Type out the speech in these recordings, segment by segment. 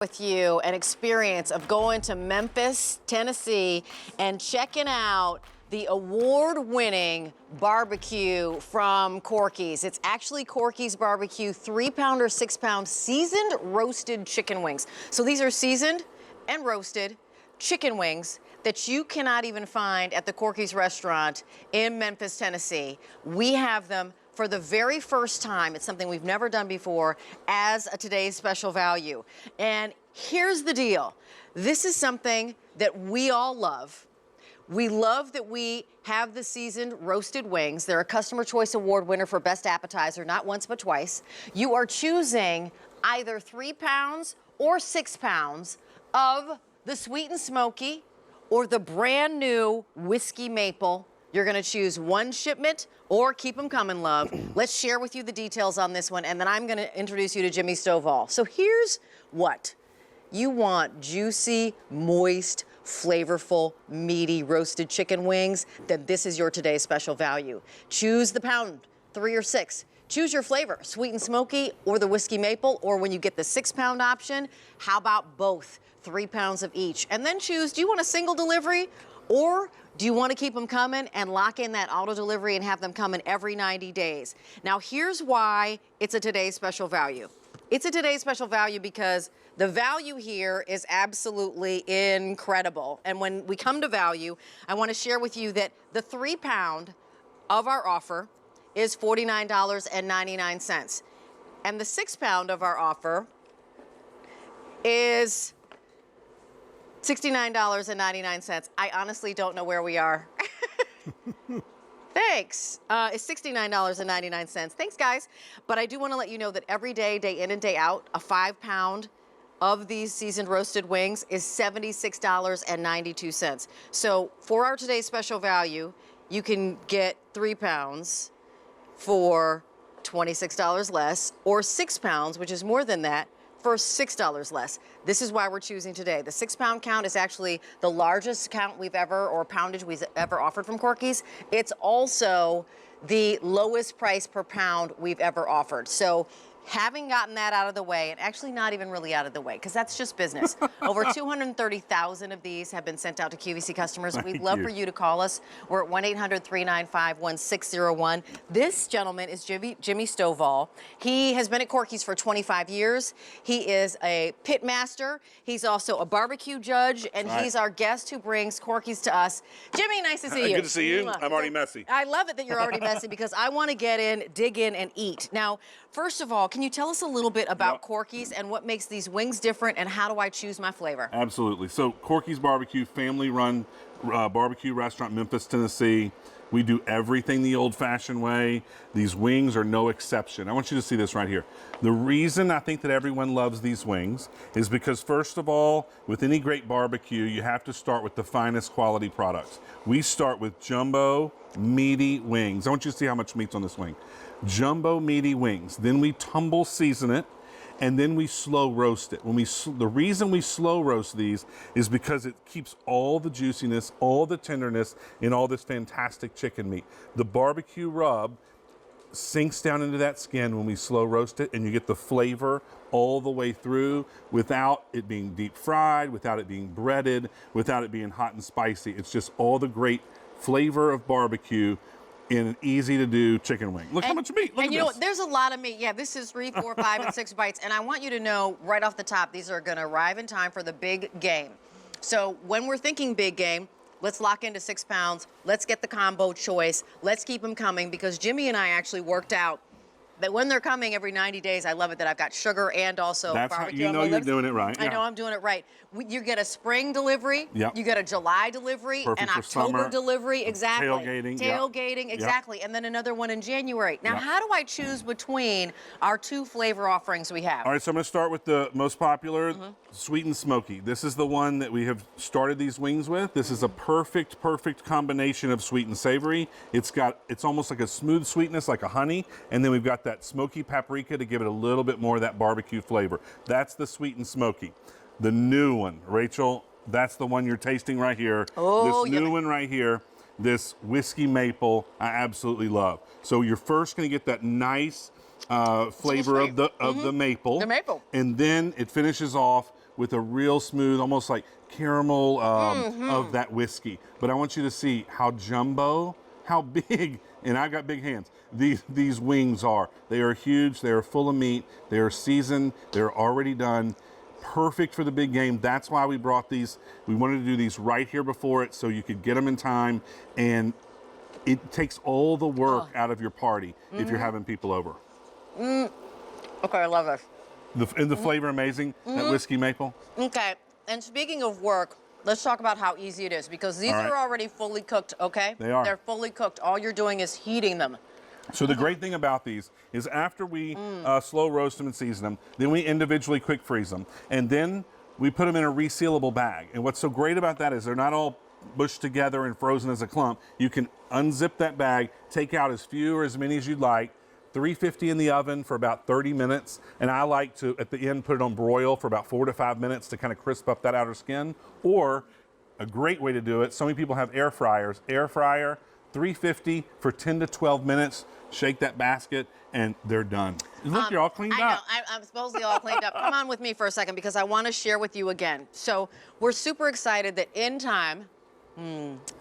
With you an experience of going to Memphis, Tennessee, and checking out the award-winning barbecue from Corky's. It's actually Corky's barbecue 3-pound or 6-pound seasoned roasted chicken wings. So these are seasoned and roasted chicken wings that you cannot even find at the Corky's restaurant in Memphis, Tennessee. We have them for the very first time. It's something we've never done before as a today's special value. And here's the deal. This is something that we all love. We love that we have the seasoned roasted wings. They're a Customer Choice Award winner for Best Appetizer, not once but twice. You are choosing either 3 pounds or 6 pounds of the sweet and smoky or the brand new whiskey maple. You're gonna choose one shipment or keep them coming, love. Let's share with you the details on this one, and then I'm gonna introduce you to Jimmy Stovall. So here's what. You want juicy, moist, flavorful, meaty roasted chicken wings, then this is your today's special value. Choose the pound, 3 or 6. Choose your flavor, sweet and smoky or the whiskey maple, or when you get the 6-pound option, how about both? 3 pounds of each. And then choose, do you want a single delivery or do you want to keep them coming and lock in that auto delivery and have them coming every 90 days? Now, here's why it's a today's special value. It's a today's special value because the value here is absolutely incredible. And when we come to value, I want to share with you that the 3-pound of our offer is $49.99. And the 6-pound of our offer is $69.99. I honestly don't know where we are. Thanks. It's $69.99. Thanks, guys. But I do want to let you know that every day, day in and day out, a 5-pound of these seasoned roasted wings is $76.92. So for our today's special value, you can get 3 pounds for $26 less, or 6 pounds, which is more than that, for $6 less. This is why we're choosing today. The 6-pound count is actually the largest count we've ever, or poundage we've ever offered from Corky's. It's also the lowest price per pound we've ever offered. So having gotten that out of the way, and actually not even really out of the way, because that's just business. Over 230,000 of these have been sent out to QVC customers. We'd love for you to call us. We're at 1-800-395-1601. This gentleman is Jimmy Stovall. He has been at Corky's for 25 years. He is a pit master. He's also a barbecue judge, and he's our guest who brings Corky's to us. Jimmy, nice to see you. Good to see you. I'm already messy. I love it that you're already messy because I want to get in, dig in, and eat. Now, first of all, can you tell us a little bit about Corky's and what makes these wings different, and how do I choose my flavor? Absolutely. So Corky's Barbecue, family-run barbecue restaurant, Memphis, Tennessee. We do everything the old-fashioned way. These wings are no exception. I want you to see this right here. The reason I think that everyone loves these wings is because, first of all, with any great barbecue, you have to start with the finest quality products. We start with jumbo, meaty wings. I want you to see how much meat's on this wing. Jumbo meaty wings. Then we tumble season it, and then we slow roast it. The reason we slow roast these is because it keeps all the juiciness, all the tenderness in all this fantastic chicken meat. The barbecue rub sinks down into that skin when we slow roast it, and you get the flavor all the way through without it being deep fried, without it being breaded, without it being hot and spicy. It's just all the great flavor of barbecue in an easy-to-do chicken wing. Look how much meat. Look at this. And you know what? There's a lot of meat. Yeah, this is 3, 4, 5, and 6 bites. And I want you to know right off the top, these are going to arrive in time for the big game. So when we're thinking big game, let's lock into 6 pounds. Let's get the combo choice. Let's keep them coming, because Jimmy and I actually worked out that when they're coming every 90 days, I love it that I've got sugar and also That's barbecue. how you know you're doing it right. I know I'm doing it right. You get a spring delivery, Yep. you get a July delivery, Perfect an for October summer. delivery, exactly. Tailgating, Exactly. And then another one in January. Now, how do I choose between our 2 flavor offerings we have? All right, so I'm going to start with the most popular, sweet and smoky. This is the one that we have started these wings with. This is a perfect combination of sweet and savory. It's almost like a smooth sweetness, like a honey, and then we've got that smoky paprika to give it a little bit more of that barbecue flavor. That's the sweet and smoky. The new one, Rachel, that's the one you're tasting right here. Oh, this new one right here, this whiskey maple, I absolutely love. So you're first going to get that nice flavor of the maple. The maple. And then it finishes off with a real smooth, almost like caramel of that whiskey. But I want you to see how jumbo, how big, and I've got big hands, these wings are. They are huge, they are full of meat, they are seasoned, they're already done. Perfect for the big game. That's why we brought these. We wanted to do these right here before it so you could get them in time, and it takes all the work out of your party if you're having people over. Okay, I love this. And the flavor amazing, that whiskey maple. Okay, and speaking of work, let's talk about how easy it is, because these are already fully cooked, okay? They are. They're fully cooked. All you're doing is heating them. So the great thing about these is after we slow roast them and season them, then we individually quick freeze them. And then we put them in a resealable bag. And what's so great about that is they're not all bushed together and frozen as a clump. You can unzip that bag, take out as few or as many as you'd like, 350 in the oven for about 30 minutes. And I like to, at the end, put it on broil for about 4 to 5 minutes to kind of crisp up that outer skin. Or a great way to do it, so many people have air fryers. Air fryer, 350 for 10 to 12 minutes. Shake that basket, and they're done. Look, you're all cleaned up. I know, I'm supposedly all cleaned up. Come on with me for a second, because I want to share with you again. So we're super excited that in time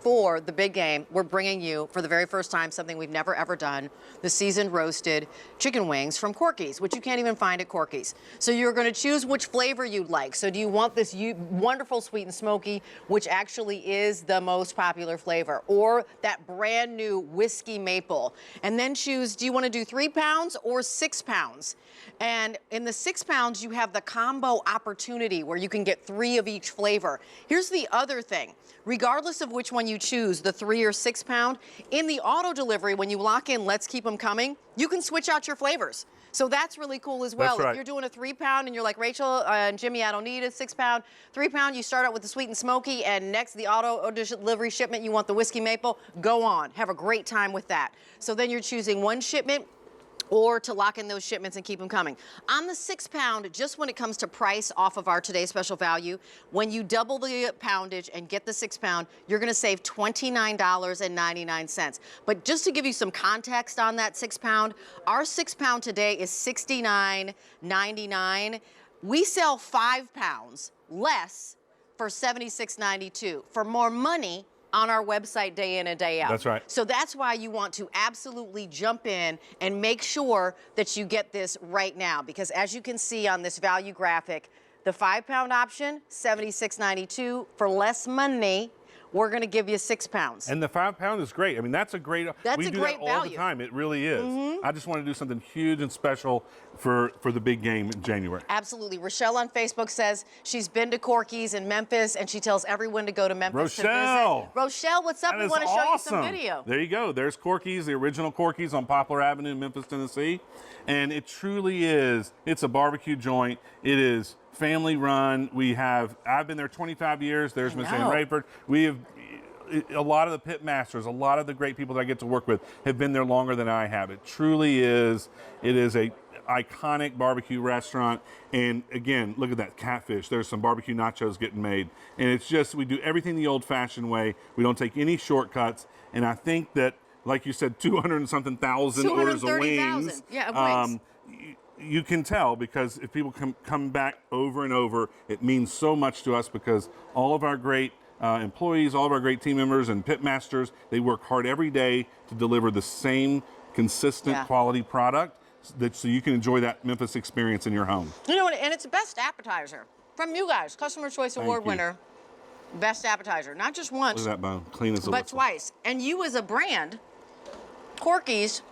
for the big game, we're bringing you, for the very first time, something we've never ever done, the seasoned roasted chicken wings from Corky's, which you can't even find at Corky's. So you're going to choose which flavor you'd like. So do you want this wonderful sweet and smoky, which actually is the most popular flavor, or that brand new whiskey maple? And then choose, do you want to do 3 pounds or 6 pounds? And in the 6 pounds, you have the combo opportunity where you can get 3 of each flavor. Here's the other thing. Regardless of which one you choose, the 3 or 6 pound, in the auto delivery, when you lock in Let's Keep Them Coming, you can switch out your flavors. So that's really cool as well. That's right. If you're doing a 3 pound and you're like, Rachel and Jimmy, I don't need a 6 pound. 3 pound, you start out with the sweet and smoky, and next, the auto delivery shipment, you want the whiskey maple, go on. Have a great time with that. So then you're choosing one shipment, or to lock in those shipments and keep them coming. On the 6 pound, just when it comes to price off of our today's special value, when you double the poundage and get the 6 pound, you're gonna save $29.99. But just to give you some context on that 6 pound, our 6 pound today is $69.99. We sell 5 pounds less for $76.92. For more money, on our website day in and day out. That's right. So that's why you want to absolutely jump in and make sure that you get this right now, because as you can see on this value graphic, the 5 pound option, $76.92. For less money, we're going to give you 6 pounds. And the 5 pound is great. I mean, that's a great. That's we a do great that all value. the time. It really is. I just want to do something huge and special for the big game in January. Absolutely. Rochelle on Facebook says she's been to Corky's in Memphis, and she tells everyone to go to Memphis to visit. Rochelle, what's up? We want to show you some video. There you go. There's Corky's, the original Corky's on Poplar Avenue in Memphis, Tennessee. And it truly is, it's a barbecue joint. It is family run. I've been there 25 years. There's Miss Ann Rayford. We have, a lot of the pit masters, a lot of the great people that I get to work with have been there longer than I have. It truly is, it is a iconic barbecue restaurant. And again, look at that catfish. There's some barbecue nachos getting made. And it's just, we do everything the old fashioned way. We don't take any shortcuts. And I think that, like you said, 200 and something thousand orders of wings. Yeah, of wings. You can tell, because if people come back over and over, it means so much to us, because all of our great employees, all of our great team members and pit masters, they work hard every day to deliver the same consistent quality product, so you can enjoy that Memphis experience in your home. You know what? And it's a best appetizer from you guys, Customer Choice Award winner. Best appetizer, not just once. Look at that bone, clean as a but whistle. Twice. And you as a brand, Corky's,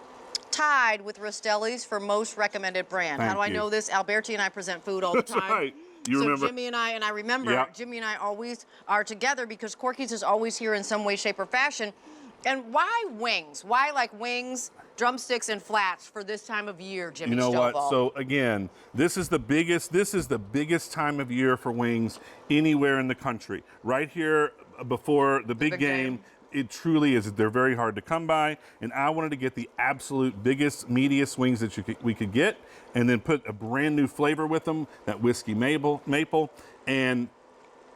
tied with Rostelli's for most recommended brand. How do I know this? Alberti and I present food all the time. That's right. You remember? Jimmy and I remember, Jimmy and I always are together, because Corky's is always here in some way, shape, or fashion. And why wings? Why like wings, drumsticks, and flats for this time of year, Jimmy? You know Stovall? what? So again, this is the biggest time of year for wings anywhere in the country. Right here before the big game. It truly is. They're very hard to come by, and I wanted to get the absolute biggest, meatiest wings that we could get, and then put a brand new flavor with them, that whiskey maple, and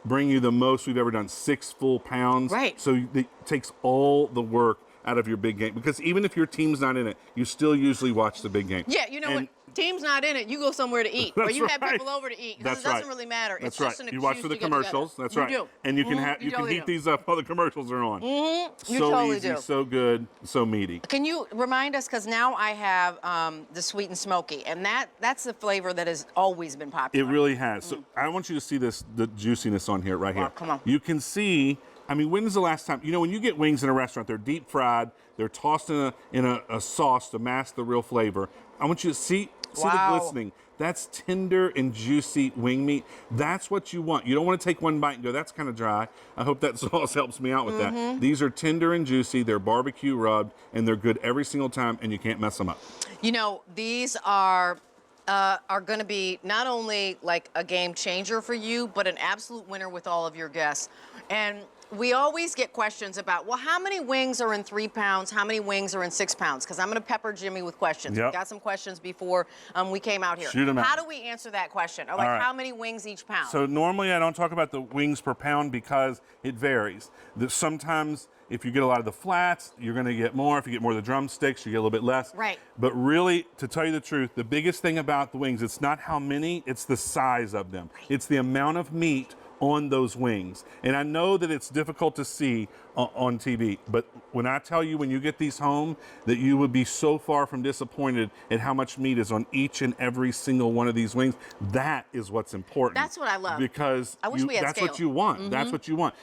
bring you the most we've ever done, 6 full pounds. Right. So it takes all the work out of your big game, because even if your team's not in it, you still usually watch the big game. Yeah, you know what? team's not in it. You go somewhere to eat, or That's you have right. people over to eat. That's It doesn't right. really matter. That's It's right. just an You watch excuse for the to get commercials. together. That's You right. do. And you can You totally heat do. these up while the commercials are on. You So totally easy, do. so good, so meaty. Can you remind us, because now I have the sweet and smoky, and that's the flavor that has always been It popular. really has. So I want you to see the juiciness on here, right here. Come on. You can see. I mean, when is the last time? You know, when you get wings in a restaurant, they're deep fried. They're tossed in a sauce to mask the real flavor. I want you to see the Wow. glistening. That's tender and juicy wing meat. That's what you want. You don't want to take one bite and go, that's kind of dry. I hope that sauce helps me out with that. These are tender and juicy. They're barbecue rubbed, and they're good every single time, and you can't mess them up. You know, these are going to be not only like a game changer for you, but an absolute winner with all of your guests. And we always get questions about, well, how many wings are in 3 pounds? How many wings are in 6 pounds? Because I'm going to pepper Jimmy with questions. Yep. We got some questions before we came out here. Shoot 'em out. How do we answer that question? Or like, All right. how many wings each pound? So normally I don't talk about the wings per pound because it varies. Sometimes if you get a lot of the flats, you're going to get more. If you get more of the drumsticks, you get a little bit less. Right. But really, to tell you the truth, the biggest thing about the wings, it's not how many, it's the size of them. It's the amount of meat on those wings. And I know that it's difficult to see on TV, but when I tell you when you get these home that you would be so far from disappointed at how much meat is on each and every single one of these wings, that is what's important. That's what I love. Because I wish we had that's scale. what you want. That's what you want.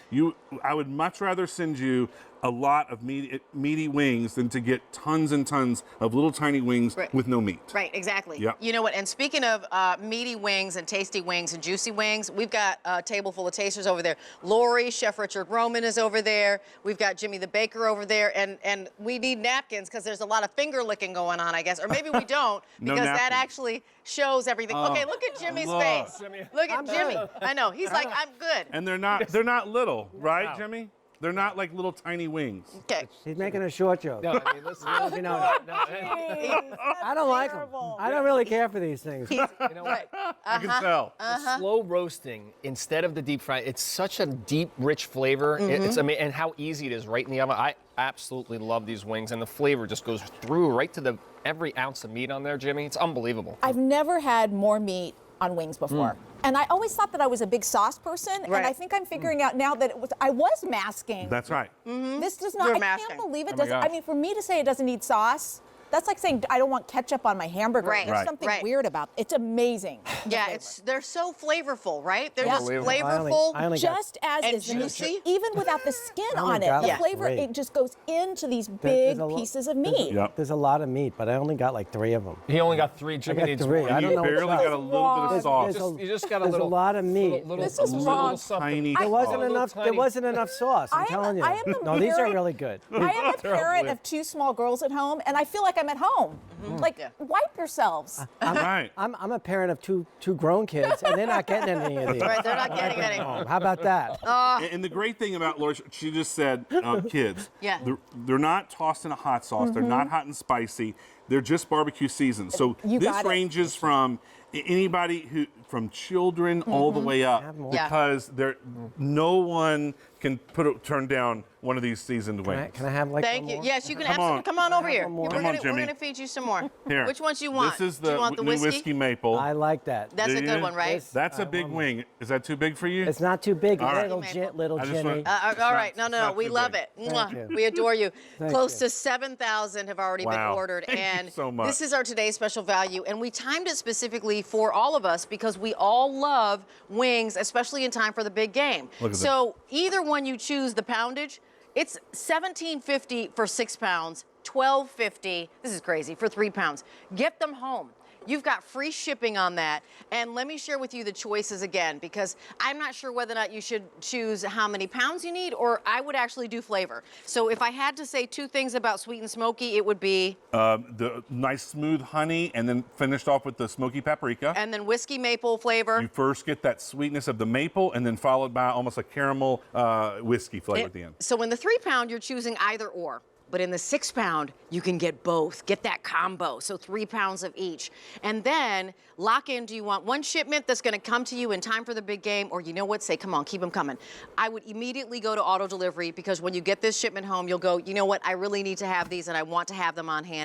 I would much rather send you a lot of meaty wings than to get tons and tons of little tiny wings Right. with no meat. Right, exactly. Yep. You know what? And speaking of meaty wings and tasty wings and juicy wings, we've got a table full of tasters over there. Lori, Chef Richard Roman is over there. We've got Jimmy the Baker over there, and we need napkins because there's a lot of finger licking going on, I guess, or maybe we don't No because that napkins. actually shows everything. Okay, look at Jimmy's look. face. Look at Jimmy. I know. He's like, I'm good. And they're not little, right, Jimmy? They're not like little tiny wings. Okay. He's making a short joke. No, I mean, listen. You know, I don't like them. I don't really care for these things. You know what? I can tell. The slow roasting instead of the deep fry, it's such a deep, rich flavor. It's amazing, and how easy it is right in the oven. I absolutely love these wings, and the flavor just goes through right to every ounce of meat on there, Jimmy. It's unbelievable. I've never had more meat on wings before. And I always thought that I was a big sauce person, Right. and I think I'm figuring out now that I was masking. That's right. This does You're not, I masking. can't believe it Oh my doesn't, I gosh. mean, for me to say it doesn't need sauce, that's like saying I don't want ketchup on my hamburger. Right. There's Right. something Right. weird about it. It's amazing. Yeah, they're so flavorful, right? They're just Unbelievable. flavorful. I only got- Just as And is the meat. juicy? Even without the skin I only on it, got the like flavor, 3. it just goes into these big There's a lo- pieces of meat. Yep. There's a lot of meat, but I only got like 3 of them. He only got 3. I Jimmy got needs 3. more. I don't You know barely what's got a up. little bit of sauce. You just got a There's little. a lot of meat. This is little wrong. something. Tiny. There wasn't Oh, little enough. There tiny- wasn't enough sauce. I'm telling you. I am the No, these are parent- really good. I am a parent of 2 small girls at home, and I feel like I'm at home. Like, Yeah. wipe yourselves. Right. I'm a parent of two grown kids, and they're not getting any of these. Right, they're not getting any. How about that? And the great thing about Laura, she just said kids. Yeah. They're not tossed in a hot sauce. They're not hot and spicy. They're just barbecue seasoned. So You this got it. ranges from anybody from children all the way up Have more. Yeah. because no one can turn down one of these seasoned wings. Can I have like Thank one you. more? Yes, you can Come absolutely on. come on over here. one more. We're Come gonna, on, Jimmy. we're gonna feed you some more. Here. Which ones do you want? This is Do you the want the new whiskey maple. I like that. That's Do a good you? one, right? This- That's a big wing. Is that too big for you? It's not too big. All right. Little I just Jimmy. want- All right, no, It's not we too love big. it. Thank Mwah. you. We adore you. Thank Close you. to 7,000 have already been Wow. ordered, Thank you and so much. this is our today's special value. And we timed it specifically for all of us because we all love wings, especially in time for the big game. Look at So either one you choose, the poundage, it's $17.50 for 6 pounds, $12.50. This is crazy for 3 pounds. Get them home. You've got free shipping on that. And let me share with you the choices again, because I'm not sure whether or not you should choose how many pounds you need, or I would actually do flavor. So if I had to say 2 things about sweet and smoky, it would be, The nice smooth honey and then finished off with the smoky paprika. and then whiskey maple flavor. You first get that sweetness of the maple and then followed by almost a caramel whiskey flavor at the end. So in the 3 pound, you're choosing either or. But in the 6 pound, you can get both. Get that combo, so 3 pounds of each. And then lock in, do you want one shipment that's gonna come to you in time for the big game, or you know what, say, come on, keep them coming. I would immediately go to auto delivery because when you get this shipment home, you'll go, you know what, I really need to have these and I want to have them on hand.